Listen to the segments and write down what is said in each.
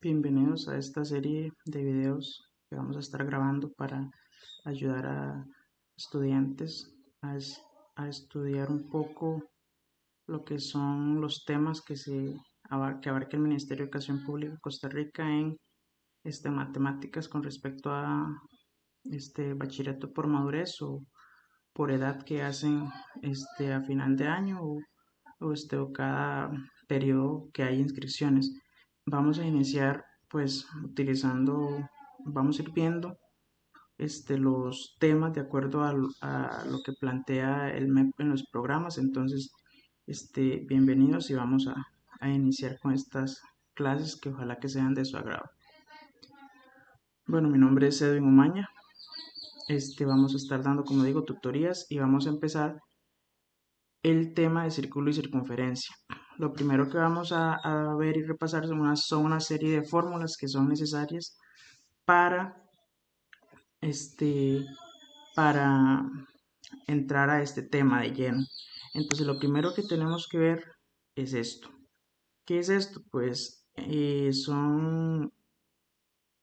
Bienvenidos a esta serie de videos que vamos a estar grabando para ayudar a estudiantes a estudiar un poco lo que son los temas que abarca el Ministerio de Educación Pública de Costa Rica en matemáticas con respecto a bachillerato por madurez o por edad que hacen a final de año o cada periodo que hay inscripciones. Vamos a iniciar pues vamos a ir viendo los temas de acuerdo a lo que plantea el MEP en los programas. Entonces, bienvenidos y vamos a iniciar con estas clases que ojalá que sean de su agrado. Bueno, mi nombre es Edwin Umaña. Vamos a estar dando, como digo, tutorías y vamos a empezar el tema de círculo y circunferencia. Lo primero que vamos a ver y repasar son una serie de fórmulas que son necesarias para, este, para entrar a este tema de lleno. Entonces, lo primero que tenemos que ver es esto. ¿Qué es esto? Pues son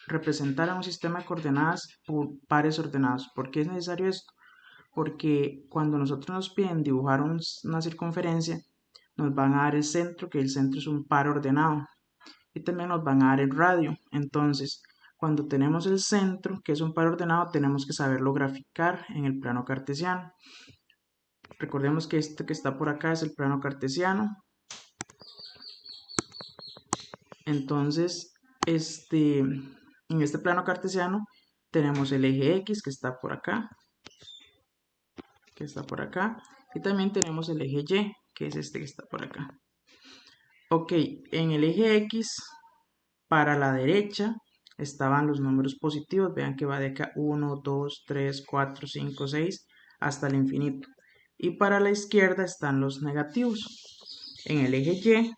representar a un sistema de coordenadas por pares ordenados. ¿Por qué es necesario esto? Porque cuando nosotros nos piden dibujar una circunferencia, nos van a dar el centro, que el centro es un par ordenado, y también nos van a dar el radio. Entonces, cuando tenemos el centro, que es un par ordenado, tenemos que saberlo graficar en el plano cartesiano. Recordemos que este que está por acá es el plano cartesiano. Entonces, en este plano cartesiano tenemos el eje X que está por acá, y también tenemos el eje Y, que es este que está por acá. Ok, en el eje X, para la derecha, estaban los números positivos. Vean que va de acá 1, 2, 3, 4, 5, 6, hasta el infinito. Y para la izquierda están los negativos. En el eje Y,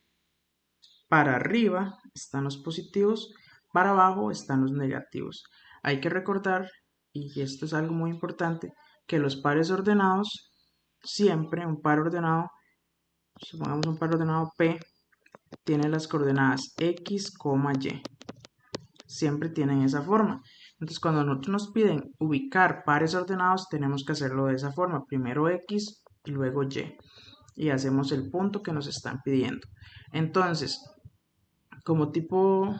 para arriba están los positivos, para abajo están los negativos. Hay que recordar, y esto es algo muy importante, que los pares ordenados, siempre un par ordenado, supongamos un par ordenado P, tiene las coordenadas X, Y. Siempre tienen esa forma. Entonces, cuando nosotros nos piden ubicar pares ordenados, tenemos que hacerlo de esa forma. Primero X y luego Y. Y hacemos el punto que nos están pidiendo. Entonces, como tipo,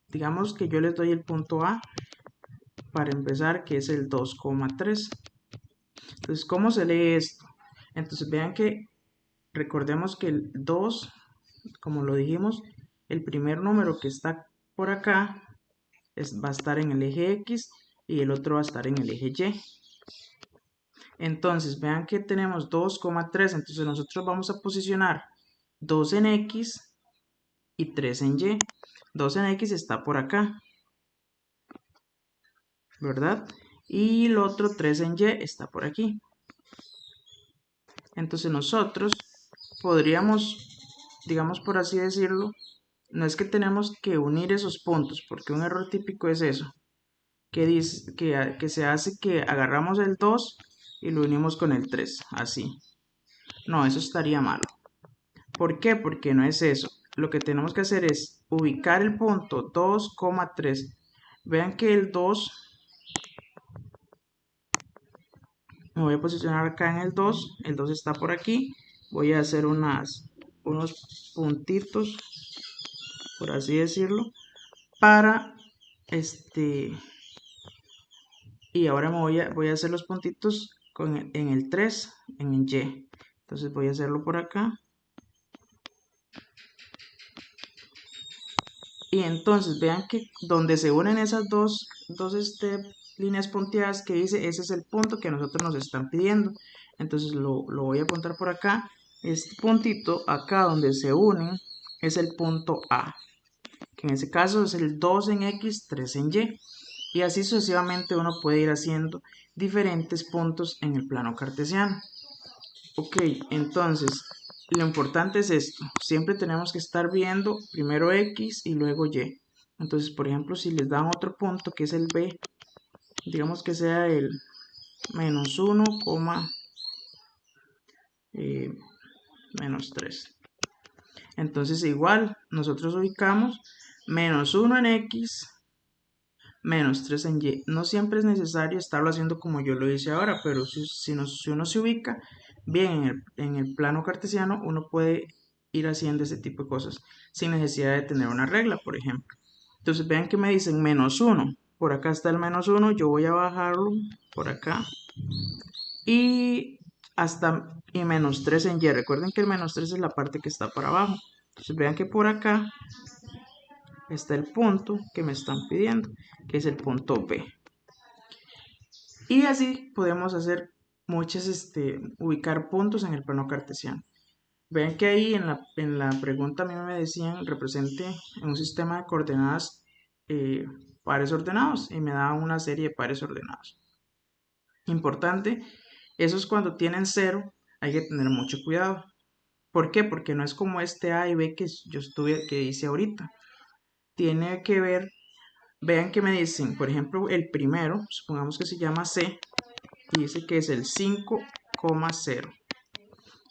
digamos que yo les doy el punto A para empezar, que es el 2,3. Entonces, ¿cómo se lee esto? Entonces, vean que recordemos que el 2, como lo dijimos, el primer número que está por acá va a estar en el eje X y el otro va a estar en el eje Y. Entonces, vean que tenemos 2,3. Entonces, nosotros vamos a posicionar 2 en X y 3 en Y. 2 en X está por acá, ¿verdad? Y el otro 3 en Y está por aquí. Entonces, nosotros podríamos, digamos por así decirlo, no es que tenemos que unir esos puntos, porque un error típico es eso, que dice que se hace que agarramos el 2 y lo unimos con el 3, así. No, eso estaría malo. ¿Por qué? Porque no es eso. Lo que tenemos que hacer es ubicar el punto 2,3. Vean que el 2, me voy a posicionar acá en el 2 está por aquí. Voy a hacer unos puntitos, por así decirlo, para y ahora voy a hacer los puntitos en el 3, en el Y. Entonces voy a hacerlo por acá. Y entonces vean que donde se unen esas dos líneas punteadas que dice, ese es el punto que a nosotros nos están pidiendo. Entonces lo voy a apuntar por acá. Este puntito acá donde se unen es el punto A, que en ese caso es el 2 en X, 3 en Y. Y así sucesivamente uno puede ir haciendo diferentes puntos en el plano cartesiano. Ok, entonces lo importante es esto. Siempre tenemos que estar viendo primero X y luego Y. Entonces, por ejemplo, si les dan otro punto que es el B, digamos que sea el menos 1, menos 3. Entonces igual nosotros ubicamos menos 1 en X, menos 3 en Y. No siempre es necesario estarlo haciendo como yo lo hice ahora, pero si uno se ubica bien en el plano cartesiano, uno puede ir haciendo ese tipo de cosas sin necesidad de tener una regla, por ejemplo. Entonces vean que me dicen menos 1. Por acá está el menos 1, yo voy a bajarlo por acá. Y y menos 3 en Y. Recuerden que el menos 3 es la parte que está para abajo. Entonces vean que por acá está el punto que me están pidiendo, que es el punto B. Y así podemos hacer ubicar puntos en el plano cartesiano. Vean que ahí en la pregunta a mí me decían represente en un sistema de coordenadas pares ordenados y me da una serie de pares ordenados. Importante, eso es cuando tienen cero, hay que tener mucho cuidado. ¿Por qué? Porque no es como este A y B que hice ahorita. Tiene que ver, vean que me dicen, por ejemplo, el primero, supongamos que se llama C, y dice que es el 5,0.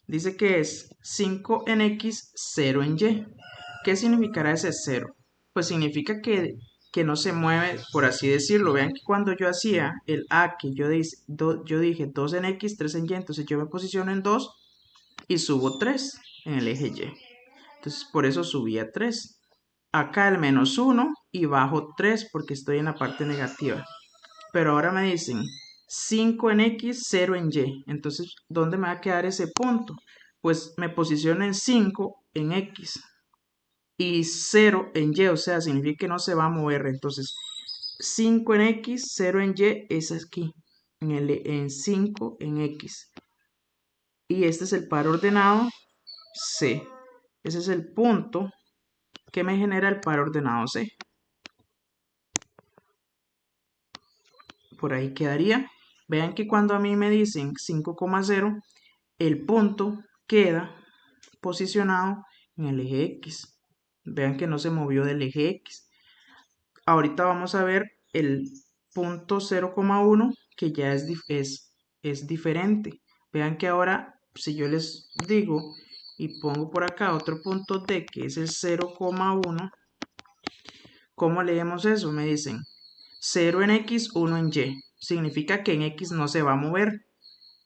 Dice que es 5 en X, 0 en Y. ¿Qué significará ese 0? Pues significa que no se mueve, por así decirlo. Vean que cuando yo hacía el A, que yo dije 2 en X, 3 en Y, entonces yo me posiciono en 2 y subo 3 en el eje Y. Entonces por eso subí a 3. Acá el menos 1 y bajo 3 porque estoy en la parte negativa. Pero ahora me dicen 5 en X, 0 en Y. Entonces, ¿dónde me va a quedar ese punto? Pues me posiciono en 5 en X y 0 en Y, o sea, significa que no se va a mover. Entonces, 5 en X, 0 en Y es aquí, en 5 en X. Y este es el par ordenado C. Ese es el punto que me genera el par ordenado C. Por ahí quedaría. Vean que cuando a mí me dicen 5,0, el punto queda posicionado en el eje X. Vean que no se movió del eje X. Ahorita vamos a ver el punto 0,1 que ya es diferente. Vean que ahora si yo les digo y pongo por acá otro punto D que es el 0,1, ¿cómo leemos eso? Me dicen 0 en X, 1 en Y. Significa que en X no se va a mover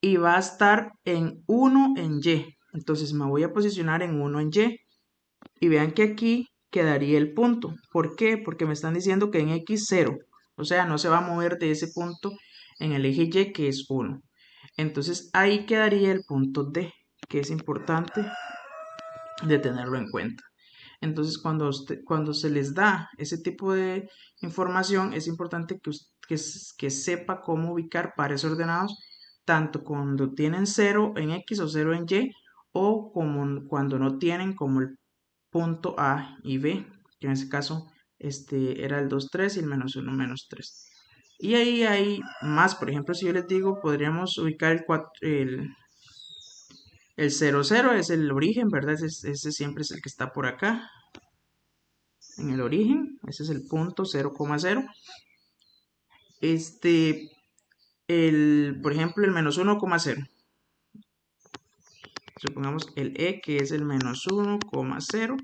y va a estar en 1 en Y. Entonces me voy a posicionar en 1 en Y. Y vean que aquí quedaría el punto. ¿Por qué? Porque me están diciendo que en X 0. O sea, no se va a mover de ese punto en el eje Y que es 1. Entonces ahí quedaría el punto D, que es importante de tenerlo en cuenta. Entonces cuando se les da ese tipo de información es importante que sepa cómo ubicar pares ordenados tanto cuando tienen 0 en X o 0 en Y o como cuando no tienen como el punto A y B, que en este caso era el 2, 3 y el menos 1, menos 3. Y ahí hay más, por ejemplo, si yo les digo, podríamos ubicar el 0, 0 es el origen, ¿verdad? Ese siempre es el que está por acá, en el origen, ese es el punto 0,0. Por ejemplo, el menos 1,0. Supongamos el E que es el menos 1,0.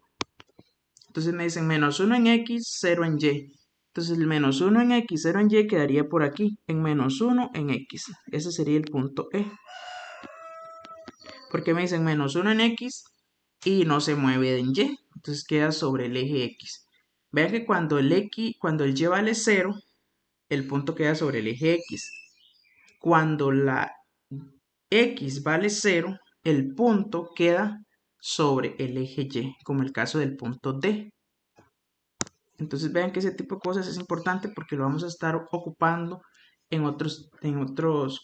Entonces me dicen menos 1 en X, 0 en Y. Entonces el menos 1 en X, 0 en Y quedaría por aquí, en menos 1 en X. Ese sería el punto E. Porque me dicen menos 1 en X y no se mueve en Y. Entonces queda sobre el eje X. Vean que cuando el Y vale 0, el punto queda sobre el eje X. Cuando la X vale 0, el punto queda sobre el eje Y, como el caso del punto D. Entonces vean que ese tipo de cosas es importante porque lo vamos a estar ocupando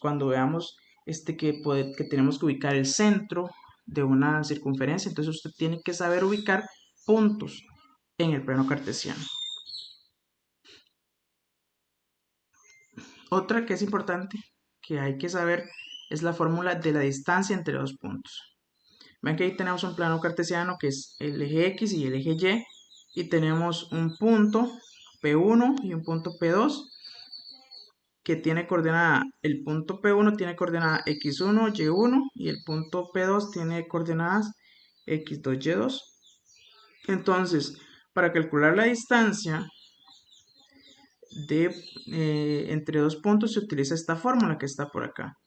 cuando veamos que tenemos que ubicar el centro de una circunferencia. Entonces usted tiene que saber ubicar puntos en el plano cartesiano. Otra que es importante que hay que saber es la fórmula de la distancia entre dos puntos. Ven que ahí tenemos un plano cartesiano que es el eje X y el eje Y y tenemos un punto P1 y un punto P2 que tiene coordenada, el punto P1 tiene coordenada X1, Y1 y el punto P2 tiene coordenadas X2, Y2. Entonces, para calcular la distancia entre dos puntos se utiliza esta fórmula que está por acá.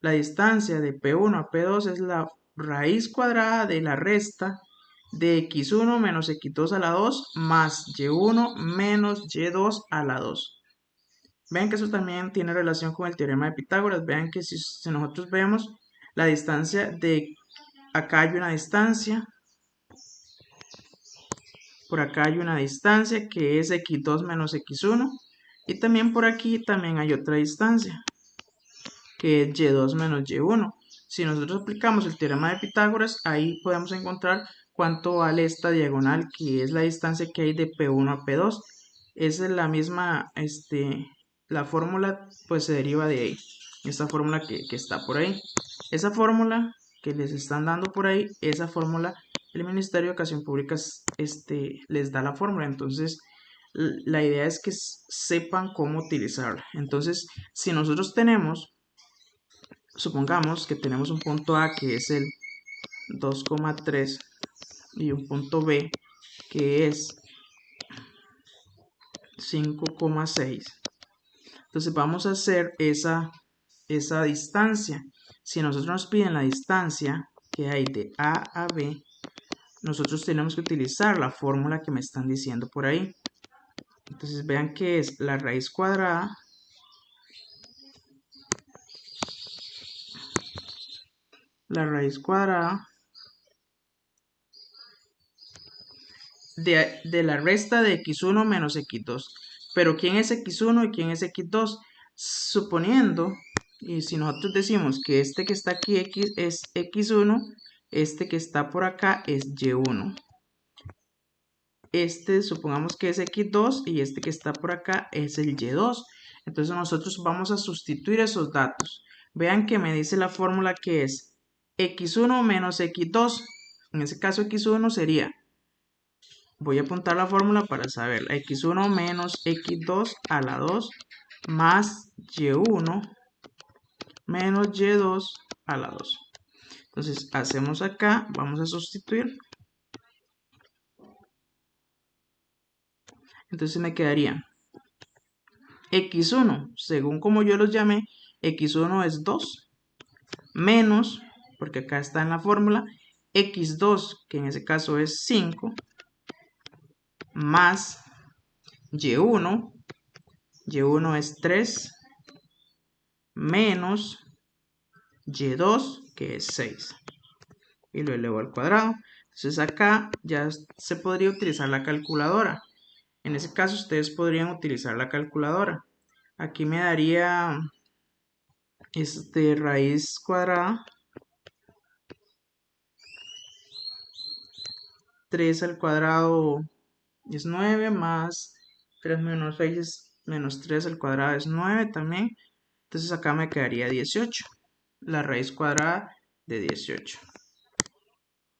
La distancia de P1 a P2 es la raíz cuadrada de la resta de x1 menos x2 a la 2 más y1 menos y2 a la 2. Vean que eso también tiene relación con el teorema de Pitágoras. Vean que si nosotros vemos la distancia de acá hay una distancia, por acá hay una distancia que es x2 menos x1 y también por aquí también hay otra distancia que es y2 menos y1. Si nosotros aplicamos el teorema de Pitágoras, ahí podemos encontrar cuánto vale esta diagonal, que es la distancia que hay de P1 a P2. Esa es la misma, la fórmula pues se deriva de ahí, esta fórmula que está por ahí. Esa fórmula que les están dando por ahí, esa fórmula, el Ministerio de Educación Pública les da la fórmula. Entonces, la idea es que sepan cómo utilizarla. Entonces, si nosotros supongamos que tenemos un punto A que es el 2,3 y un punto B que es 5,6. Entonces vamos a hacer esa distancia. Si nosotros nos piden la distancia que hay de A a B, nosotros tenemos que utilizar la fórmula que me están diciendo por ahí. Entonces vean que es la raíz cuadrada de la resta de x1 menos x2. Pero ¿quién es x1 y quién es x2? Suponiendo, y si nosotros decimos que este que está aquí es x1, este que está por acá es y1. Este supongamos que es x2 y este que está por acá es el y2. Entonces nosotros vamos a sustituir esos datos. Vean que me dice la fórmula que es x1 menos x2. En ese caso x1 sería, voy a apuntar la fórmula para saber, x1 menos x2 a la 2 más y1 menos y2 a la 2. Entonces hacemos acá, vamos a sustituir. Entonces me quedaría x1, según como yo los llamé, x1 es 2, menos, porque acá está en la fórmula, x2, que en ese caso es 5, más y1, y1 es 3, menos y2, que es 6, y lo elevo al cuadrado. Entonces acá ya se podría utilizar la calculadora. En ese caso ustedes podrían utilizar la calculadora. Aquí me daría raíz cuadrada 3 al cuadrado es 9 más 3 menos 6 es menos 3 al cuadrado es 9 también. Entonces acá me quedaría 18, la raíz cuadrada de 18.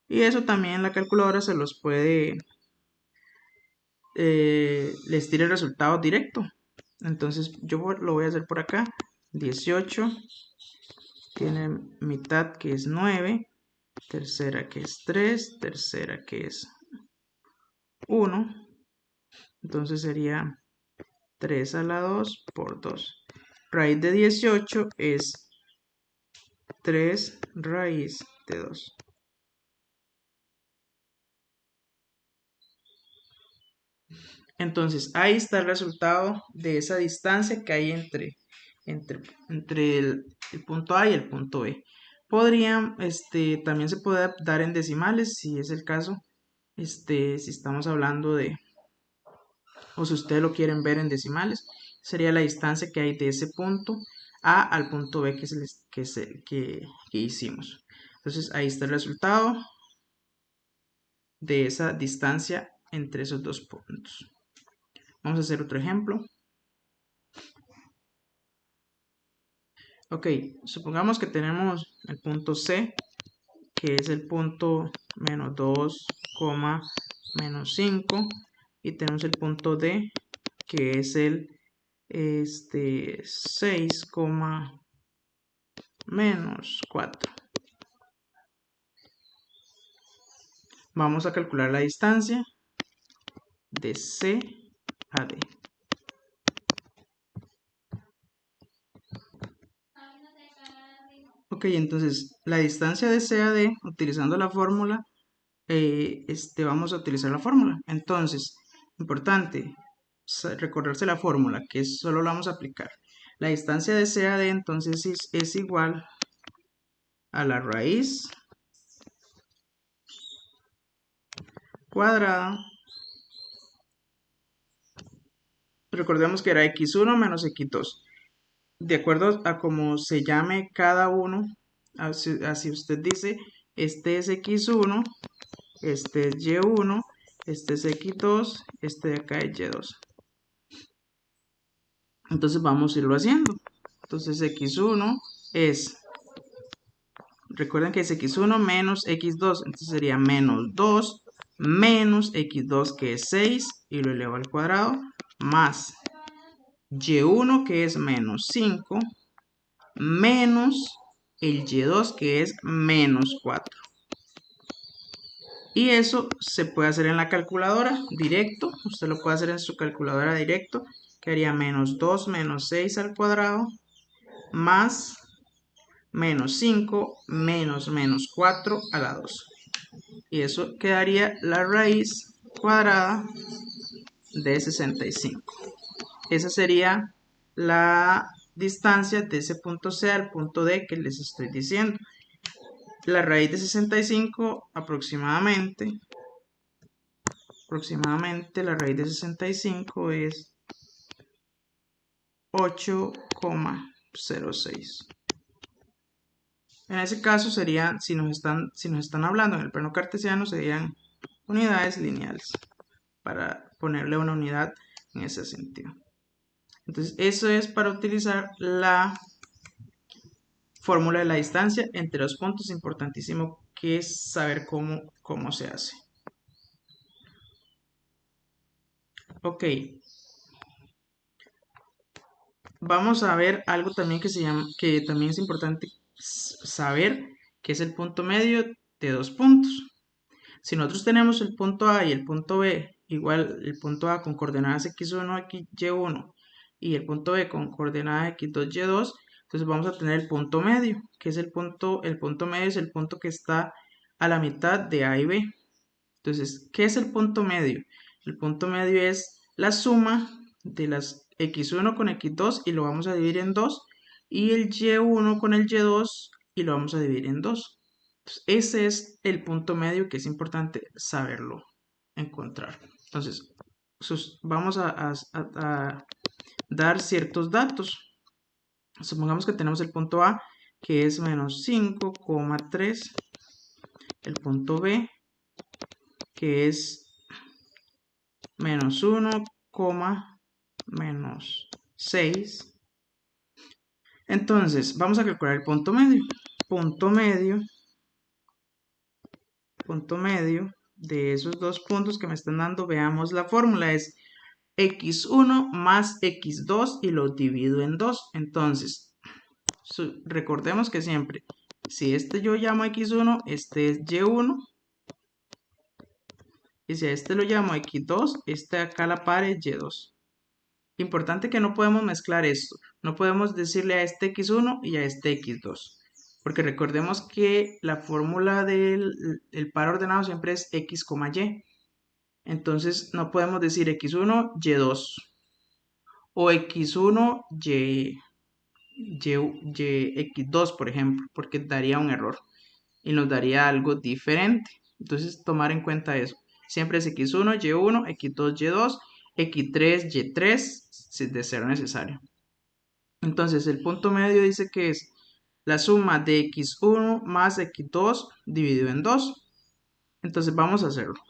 Y eso también la calculadora se los puede, les tira el resultado directo. Entonces yo lo voy a hacer por acá. 18 tiene mitad que es 9, tercera que es 3, tercera que es 1. Entonces sería 3 a la 2 por 2. Raíz de 18 es 3 raíz de 2. Entonces ahí está el resultado de esa distancia que hay entre el punto A y el punto B. También se puede dar en decimales si es el caso. Si estamos hablando o si ustedes lo quieren ver en decimales, sería la distancia que hay de ese punto A al punto B que hicimos. Entonces ahí está el resultado de esa distancia entre esos dos puntos. Vamos a hacer otro ejemplo. Ok, supongamos que tenemos el punto C, que es el punto menos 2, menos 5, y tenemos el punto D, que es el 6, menos 4. Vamos a calcular la distancia. de C a D. Ok, entonces la distancia de C a D, utilizando la fórmula, vamos a utilizar la fórmula. Entonces, importante, recordarse la fórmula, que solo la vamos a aplicar. La distancia de C a D, entonces, es igual a la raíz cuadrada. Recordemos que era x1 menos x2. De acuerdo a cómo se llame cada uno, así usted dice, este es x1, este es y1, este es x2, este de acá es y2. Entonces vamos a irlo haciendo. Entonces x1 es, recuerden que es x1 menos x2, entonces sería menos 2 menos x2 que es 6 y lo elevo al cuadrado, más y1 que es menos 5 menos el y2 que es menos 4. Y eso se puede hacer en la calculadora directo, usted lo puede hacer en su calculadora directo, que haría menos 2 menos 6 al cuadrado, más menos 5 menos 4 a la 2. Y eso quedaría la raíz cuadrada de 65. Esa sería la distancia de ese punto C al punto D que les estoy diciendo. La raíz de 65 aproximadamente la raíz de 65 es 8,06. En ese caso serían, si nos están hablando en el plano cartesiano, serían unidades lineales, para ponerle una unidad en ese sentido. Entonces, eso es para utilizar la fórmula de la distancia entre los puntos. Importantísimo que es saber cómo se hace. Ok. Vamos a ver algo también que también es importante saber, que es el punto medio de dos puntos. Si nosotros tenemos el punto A y el punto B, igual el punto A con coordenadas x1, y1 y el punto B con coordenadas x2, y2, entonces vamos a tener el punto medio, que es el punto medio es el punto que está a la mitad de A y B. Entonces, ¿qué es el punto medio? El punto medio es la suma de las x1 con x2 y lo vamos a dividir en 2, y el y1 con el y2 y lo vamos a dividir en 2. Entonces, ese es el punto medio que es importante saberlo encontrar. Entonces, vamos a dar ciertos datos. Supongamos que tenemos el punto A, que es menos 5,3, el punto B, que es menos 1, menos 6. Entonces, vamos a calcular el punto medio. Punto medio de esos dos puntos que me están dando, veamos la fórmula, es x1 más x2 y lo divido en 2. Entonces, recordemos que siempre, si este yo llamo x1, este es y1. Y si a este lo llamo x2, este acá a la par es y2. Importante que no podemos mezclar esto. No podemos decirle a este x1 y a este x2. Porque recordemos que la fórmula del par ordenado siempre es x, y. Entonces no podemos decir x1, y2. O x1, x2, por ejemplo. Porque daría un error. Y nos daría algo diferente. Entonces tomar en cuenta eso. Siempre es x1, y1, x2, y2, x3, y3, de ser necesario. Entonces el punto medio dice que es la suma de x1 más x2 dividido en 2. Entonces vamos a hacerlo.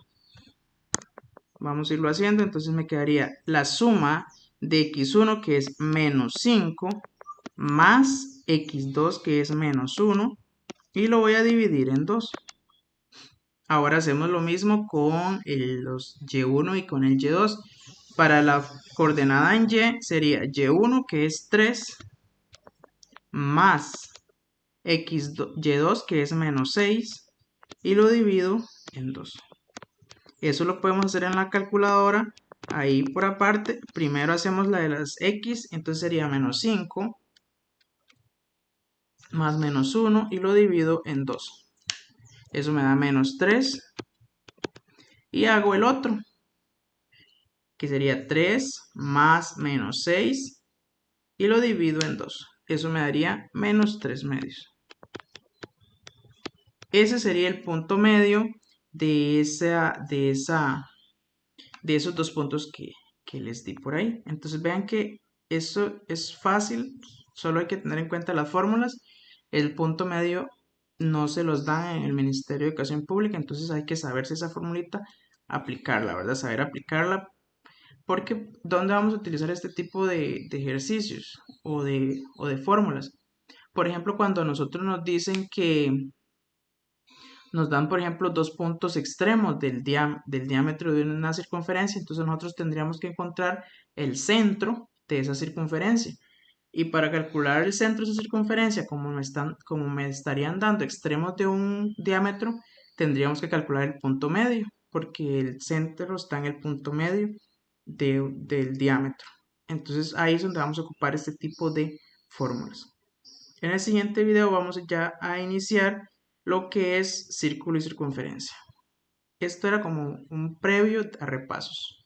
Vamos a irlo haciendo. Entonces me quedaría la suma de x1, que es menos 5, más x2, que es menos 1, y lo voy a dividir en 2. Ahora hacemos lo mismo con los y1 y con el y2. Para la coordenada en y sería y1, que es 3, más y2, que es menos 6, y lo divido en 2. Eso lo podemos hacer en la calculadora ahí por aparte, primero hacemos la de las x, entonces sería menos 5 más menos 1 y lo divido en 2. Eso me da menos 3 y hago el otro, que sería 3 más menos 6 y lo divido en 2. Eso me daría menos 3 medios. Ese sería el punto medio de esos dos puntos que les di por ahí. Entonces vean que eso es fácil, solo hay que tener en cuenta las fórmulas. El punto medio no se los dan en el Ministerio de Educación Pública, entonces hay que saberse esa formulita, aplicarla, ¿verdad? Saber aplicarla, porque ¿dónde vamos a utilizar este tipo de ejercicios o de fórmulas? Por ejemplo, cuando nosotros nos dicen que nos dan, por ejemplo, dos puntos extremos del diámetro de una circunferencia, entonces nosotros tendríamos que encontrar el centro de esa circunferencia. Y para calcular el centro de esa circunferencia, como me estarían dando extremos de un diámetro, tendríamos que calcular el punto medio, porque el centro está en el punto medio del diámetro. Entonces ahí es donde vamos a ocupar este tipo de fórmulas. En el siguiente video vamos ya a iniciar lo que es círculo y circunferencia. Esto era como un previo a repasos.